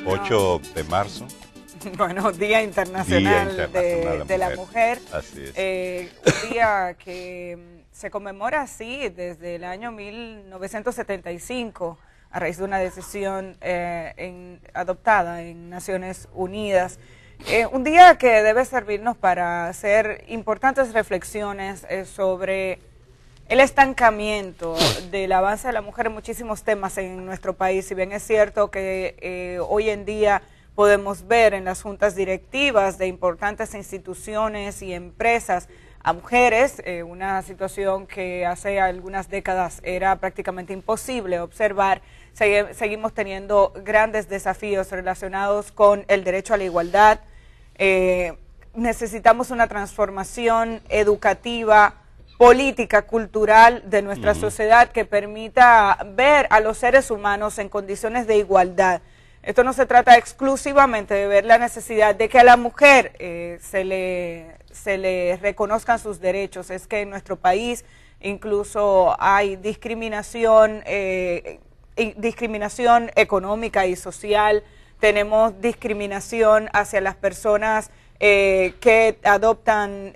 8 de marzo. Bueno, Día Internacional, de la Mujer. Así es. Un día que se conmemora así desde el año 1975 a raíz de una decisión adoptada en Naciones Unidas. Un día que debe servirnos para hacer importantes reflexiones sobre el estancamiento del avance de la mujer en muchísimos temas en nuestro país. Si bien es cierto que hoy en día podemos ver en las juntas directivas de importantes instituciones y empresas a mujeres, una situación que hace algunas décadas era prácticamente imposible observar. Seguimos teniendo grandes desafíos relacionados con el derecho a la igualdad. Necesitamos una transformación educativa, política, cultural de nuestra sociedad que permita ver a los seres humanos en condiciones de igualdad. Esto no se trata exclusivamente de ver la necesidad de que a la mujer se le reconozcan sus derechos. Es que en nuestro país incluso hay discriminación económica y social. Tenemos discriminación hacia las personas que adoptan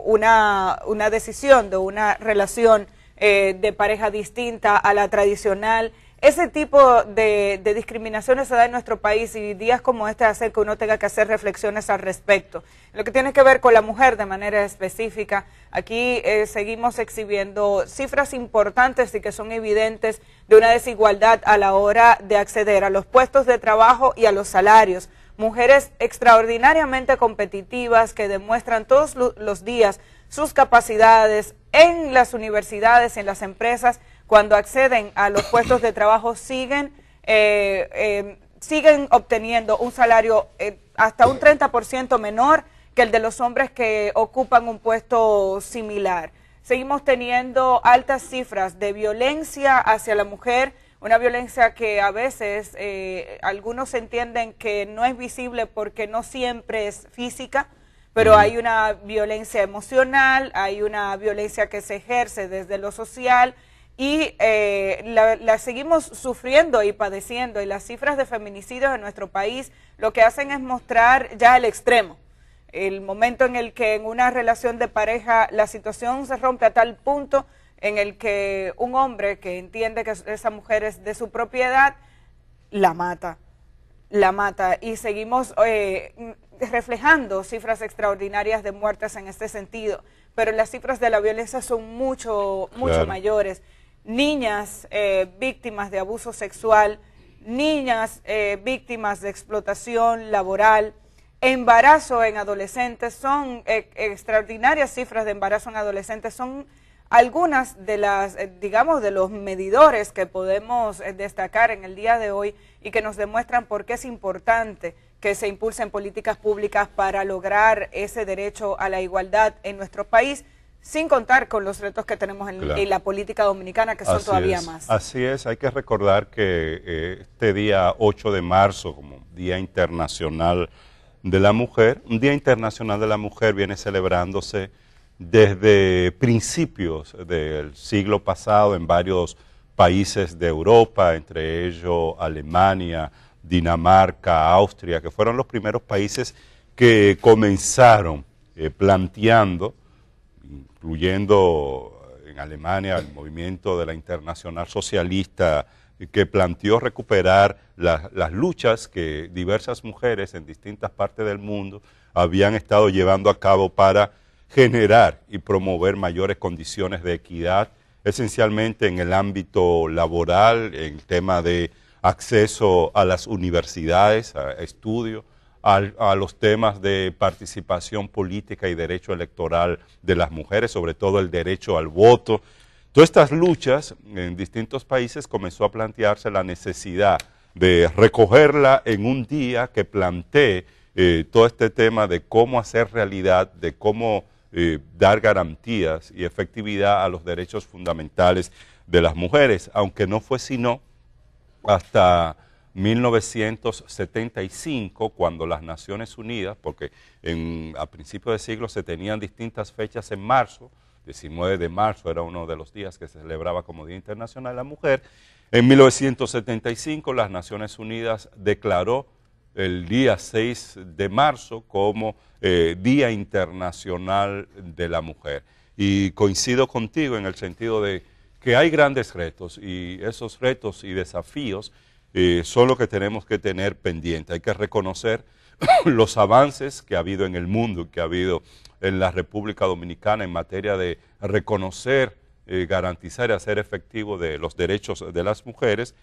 una decisión de una relación de pareja distinta a la tradicional. Ese tipo de discriminaciones se da en nuestro país y días como este hacen que uno tenga que hacer reflexiones al respecto. Lo que tiene que ver con la mujer de manera específica, aquí seguimos exhibiendo cifras importantes y que son evidentes de una desigualdad a la hora de acceder a los puestos de trabajo y a los salarios. Mujeres extraordinariamente competitivas que demuestran todos los días sus capacidades en las universidades y en las empresas. Cuando acceden a los puestos de trabajo siguen obteniendo un salario hasta un 30% menor que el de los hombres que ocupan un puesto similar. Seguimos teniendo altas cifras de violencia hacia la mujer, una violencia que a veces algunos entienden que no es visible porque no siempre es física, pero hay una violencia emocional, hay una violencia que se ejerce desde lo social, y la seguimos sufriendo y padeciendo, y las cifras de feminicidios en nuestro país lo que hacen es mostrar ya el extremo, el momento en el que en una relación de pareja la situación se rompe a tal punto en el que un hombre que entiende que esa mujer es de su propiedad, la mata, y seguimos reflejando cifras extraordinarias de muertes en este sentido, pero las cifras de la violencia son mucho mayores. Niñas víctimas de abuso sexual, niñas víctimas de explotación laboral, embarazo en adolescentes, son extraordinarias cifras de embarazo en adolescentes, son algunas de las, digamos, de los medidores que podemos destacar en el día de hoy y que nos demuestran por qué es importante que se impulsen políticas públicas para lograr ese derecho a la igualdad en nuestro país, sin contar con los retos que tenemos en la política dominicana, que son todavía más. Así es, hay que recordar que este día 8 de marzo, como Día Internacional de la Mujer, un Día Internacional de la Mujer viene celebrándose desde principios del siglo pasado en varios países de Europa, entre ellos Alemania, Dinamarca, Austria, que fueron los primeros países que comenzaron planteando, incluyendo en Alemania el movimiento de la Internacional Socialista, que planteó recuperar las luchas que diversas mujeres en distintas partes del mundo habían estado llevando a cabo para generar y promover mayores condiciones de equidad, esencialmente en el ámbito laboral, en el tema de acceso a las universidades, a estudio, a los temas de participación política y derecho electoral de las mujeres, sobre todo el derecho al voto. Todas estas luchas en distintos países comenzó a plantearse la necesidad de recogerla en un día que plantee todo este tema de cómo hacer realidad, de cómo dar garantías y efectividad a los derechos fundamentales de las mujeres, aunque no fue sino hasta 1975, cuando las Naciones Unidas, porque a principios de siglo se tenían distintas fechas en marzo, 19 de marzo era uno de los días que se celebraba como Día Internacional de la Mujer. En 1975 las Naciones Unidas declaró el día 6 de marzo como Día Internacional de la Mujer. Y coincido contigo en el sentido de que hay grandes retos y esos retos y desafíos son lo que tenemos que tener pendiente. Hay que reconocer los avances que ha habido en el mundo, que ha habido en la República Dominicana en materia de reconocer, garantizar y hacer efectivo de los derechos de las mujeres,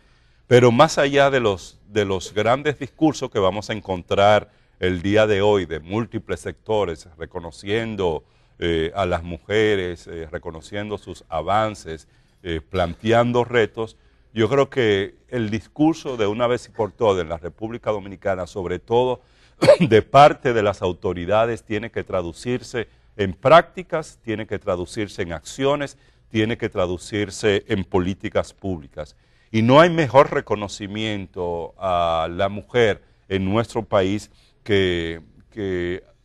pero más allá de los grandes discursos que vamos a encontrar el día de hoy de múltiples sectores, reconociendo a las mujeres, reconociendo sus avances, planteando retos, yo creo que el discurso de una vez y por todas en la República Dominicana, sobre todo de parte de las autoridades, tiene que traducirse en prácticas, tiene que traducirse en acciones, tiene que traducirse en políticas públicas. Y no hay mejor reconocimiento a la mujer en nuestro país que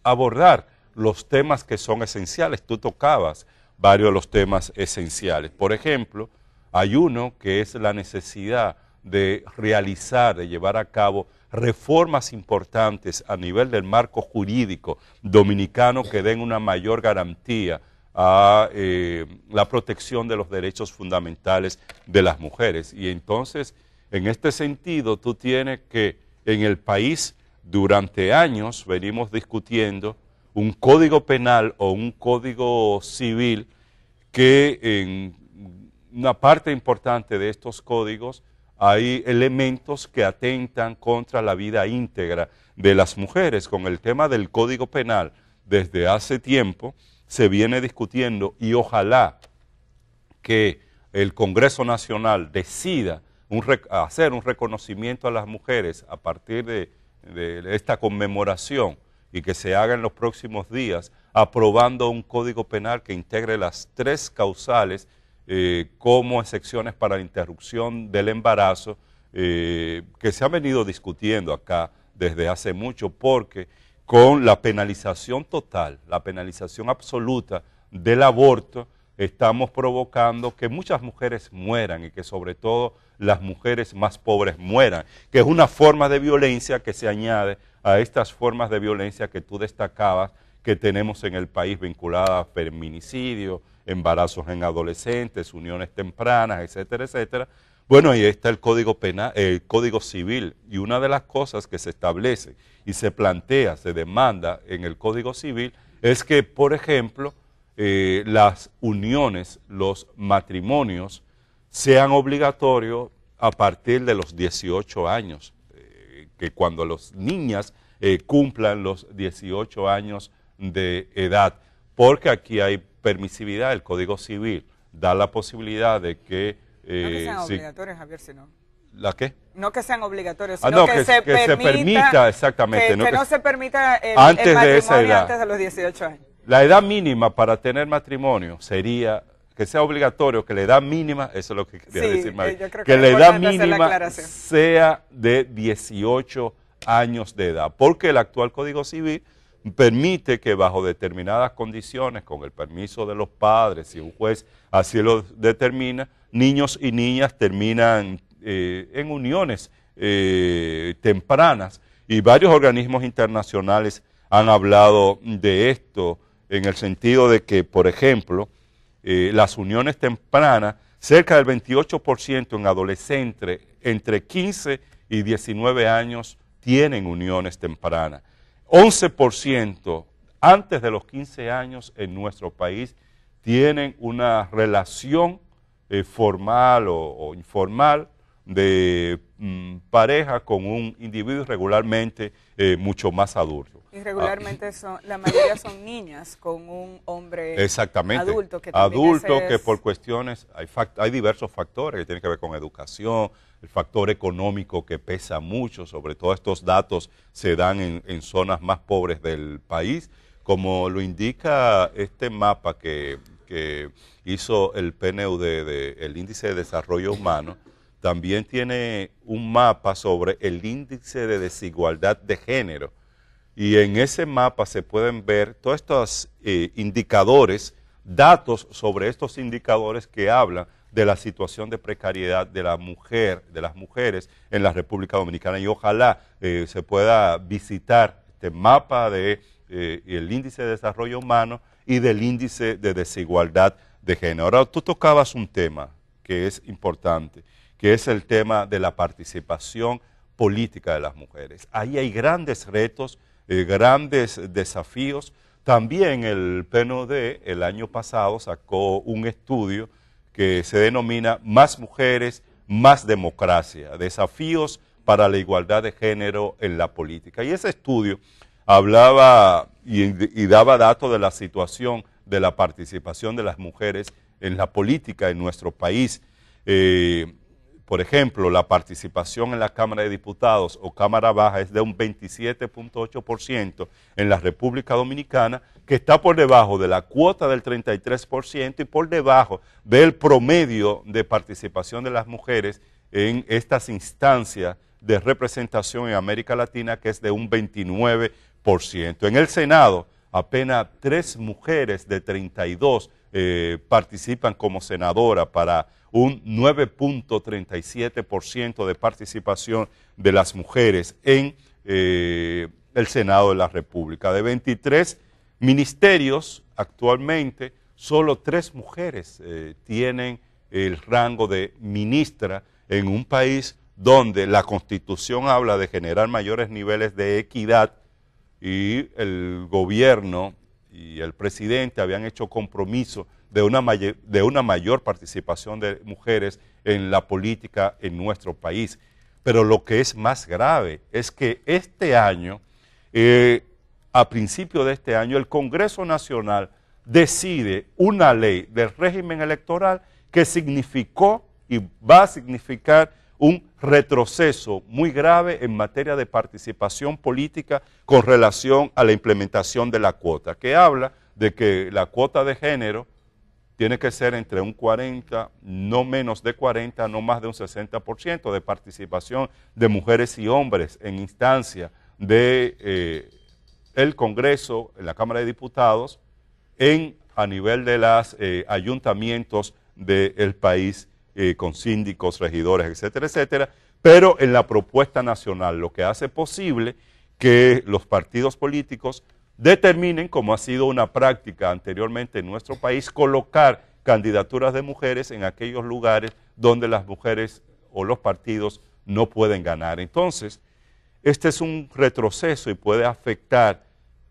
abordar los temas que son esenciales. Tú tocabas varios de los temas esenciales. Por ejemplo, hay uno que es la necesidad de realizar, de llevar a cabo reformas importantes a nivel del marco jurídico dominicano que den una mayor garantía a la protección de los derechos fundamentales de las mujeres. Y entonces, en este sentido, tú tienes que en el país durante años venimos discutiendo un código penal o un código civil que en una parte importante de estos códigos hay elementos que atentan contra la vida íntegra de las mujeres. Con el tema del Código Penal, desde hace tiempo se viene discutiendo y ojalá que el Congreso Nacional decida hacer un reconocimiento a las mujeres a partir de esta conmemoración y que se haga en los próximos días, aprobando un Código Penal que integre las 3 causales como excepciones para la interrupción del embarazo, que se ha venido discutiendo acá desde hace mucho, porque con la penalización total, la penalización absoluta del aborto, estamos provocando que muchas mujeres mueran y que sobre todo las mujeres más pobres mueran, que es una forma de violencia que se añade a estas formas de violencia que tú destacabas que tenemos en el país vinculadas a feminicidio, embarazos en adolescentes, uniones tempranas, etcétera, etcétera. Bueno, ahí está el Código Penal, el Código Civil, y una de las cosas que se establece y se plantea, se demanda en el Código Civil es que, por ejemplo, las uniones, los matrimonios sean obligatorios a partir de los 18 años, que cuando las niñas cumplan los 18 años de edad, porque aquí hay permisividad, el Código Civil da la posibilidad de que... no que sean obligatorios, Javier, sino... ¿La qué? No que sean obligatorios, sino no, que se permita, exactamente. Que no se permita el matrimonio de esa edad, antes de los 18 años. La edad mínima para tener matrimonio sería que sea obligatorio, que la edad mínima, eso es lo que quería decir, María, que la edad mínima sea de 18 años de edad, porque el actual Código Civil permite que bajo determinadas condiciones, con el permiso de los padres, si un juez así lo determina, niños y niñas terminan en uniones tempranas, y varios organismos internacionales han hablado de esto en el sentido de que, por ejemplo, las uniones tempranas, cerca del 28% en adolescentes entre 15 y 19 años tienen uniones tempranas. 11% antes de los 15 años en nuestro país tienen una relación formal o informal de pareja con un individuo regularmente mucho más adulto. Y regularmente la mayoría son niñas con un hombre exactamente, adulto. Que por cuestiones, hay diversos factores que tienen que ver con educación, el factor económico que pesa mucho, sobre todo estos datos se dan en zonas más pobres del país, como lo indica este mapa que hizo el PNUD, el Índice de Desarrollo Humano. También tiene un mapa sobre el índice de desigualdad de género, y en ese mapa se pueden ver todos estos indicadores, datos sobre estos indicadores que hablan de la situación de precariedad de la mujer, de las mujeres en la República Dominicana, y ojalá se pueda visitar este mapa de el índice de desarrollo humano y del índice de desigualdad de género. Ahora, tú tocabas un tema que es importante, que es el tema de la participación política de las mujeres. Ahí hay grandes retos, grandes desafíos. También el PNUD el año pasado sacó un estudio que se denomina Más mujeres, más democracia, desafíos para la igualdad de género en la política. Y ese estudio hablaba y daba datos de la situación de la participación de las mujeres en la política en nuestro país. Por ejemplo, la participación en la Cámara de Diputados o Cámara Baja es de un 27.8% en la República Dominicana, que está por debajo de la cuota del 33% y por debajo del promedio de participación de las mujeres en estas instancias de representación en América Latina, que es de un 29%. En el Senado, apenas 3 mujeres de 32 participan como senadora para un 9.37% de participación de las mujeres en el Senado de la República. De 23 ministerios, actualmente, solo 3 mujeres tienen el rango de ministra en un país donde la Constitución habla de generar mayores niveles de equidad y el gobierno y el presidente habían hecho compromiso de una mayor participación de mujeres en la política en nuestro país. Pero lo que es más grave es que este año, a principio de este año, el Congreso Nacional decide una ley del régimen electoral que significó y va a significar un retroceso muy grave en materia de participación política con relación a la implementación de la cuota, que habla de que la cuota de género tiene que ser entre un 40, no menos de 40, no más de un 60% de participación de mujeres y hombres en instancia de el Congreso, en la Cámara de Diputados, a nivel de los ayuntamientos del país, con síndicos, regidores, etcétera, etcétera, pero en la propuesta nacional, lo que hace posible que los partidos políticos determinen, como ha sido una práctica anteriormente en nuestro país, colocar candidaturas de mujeres en aquellos lugares donde las mujeres o los partidos no pueden ganar. Entonces, este es un retroceso y puede afectar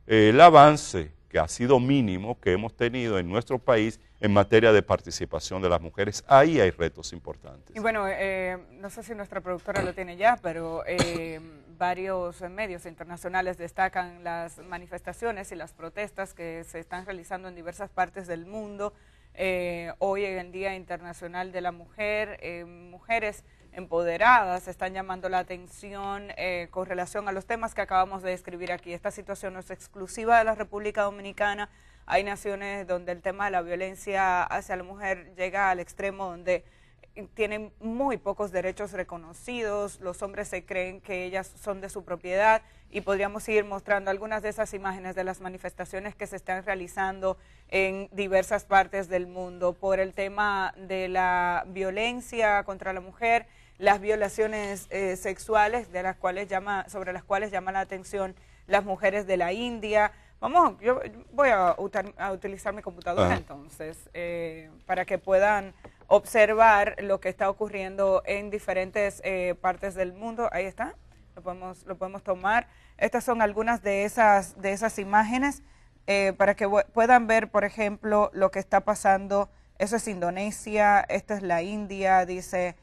el avance que ha sido mínimo que hemos tenido en nuestro país en materia de participación de las mujeres. Ahí hay retos importantes. Y bueno, no sé si nuestra productora lo tiene ya, pero varios medios internacionales destacan las manifestaciones y las protestas que se están realizando en diversas partes del mundo. Hoy en el Día Internacional de la Mujer, mujeres empoderadas están llamando la atención con relación a los temas que acabamos de describir aquí. Esta situación no es exclusiva de la República Dominicana. Hay naciones donde el tema de la violencia hacia la mujer llega al extremo donde tienen muy pocos derechos reconocidos, los hombres se creen que ellas son de su propiedad, y podríamos seguir mostrando algunas de esas imágenes de las manifestaciones que se están realizando en diversas partes del mundo por el tema de la violencia contra la mujer, las violaciones sexuales de las cuales sobre las cuales llama la atención las mujeres de la India. Yo voy a utilizar mi computadora entonces para que puedan observar lo que está ocurriendo en diferentes partes del mundo. Ahí está, lo podemos tomar. Estas son algunas de esas imágenes para que puedan ver, por ejemplo, lo que está pasando. Eso es Indonesia, esta es la India, dice: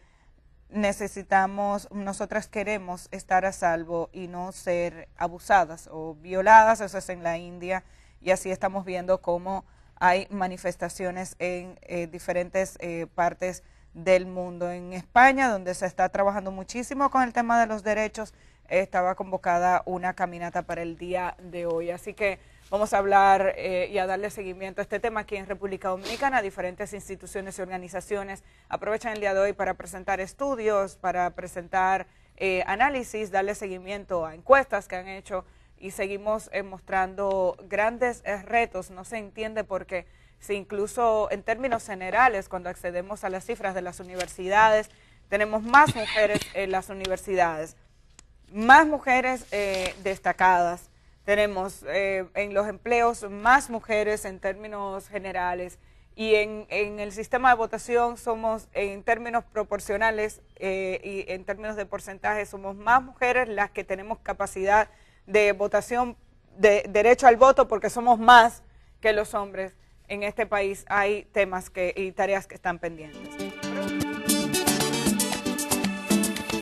nosotras queremos estar a salvo y no ser abusadas o violadas. Eso es en la India, y así estamos viendo cómo hay manifestaciones en diferentes partes del mundo. En España, donde se está trabajando muchísimo con el tema de los derechos, estaba convocada una caminata para el día de hoy. Así que vamos a hablar y a darle seguimiento a este tema aquí en República Dominicana. Diferentes instituciones y organizaciones aprovechan el día de hoy para presentar estudios, para presentar análisis, darle seguimiento a encuestas que han hecho, y seguimos mostrando grandes retos. No se entiende por qué si incluso en términos generales, cuando accedemos a las cifras de las universidades, tenemos más mujeres en las universidades, más mujeres destacadas, tenemos en los empleos más mujeres en términos generales, y en el sistema de votación somos, en términos proporcionales y en términos de porcentaje, somos más mujeres las que tenemos capacidad de votación, de derecho al voto, porque somos más que los hombres. En este país hay temas y tareas que están pendientes.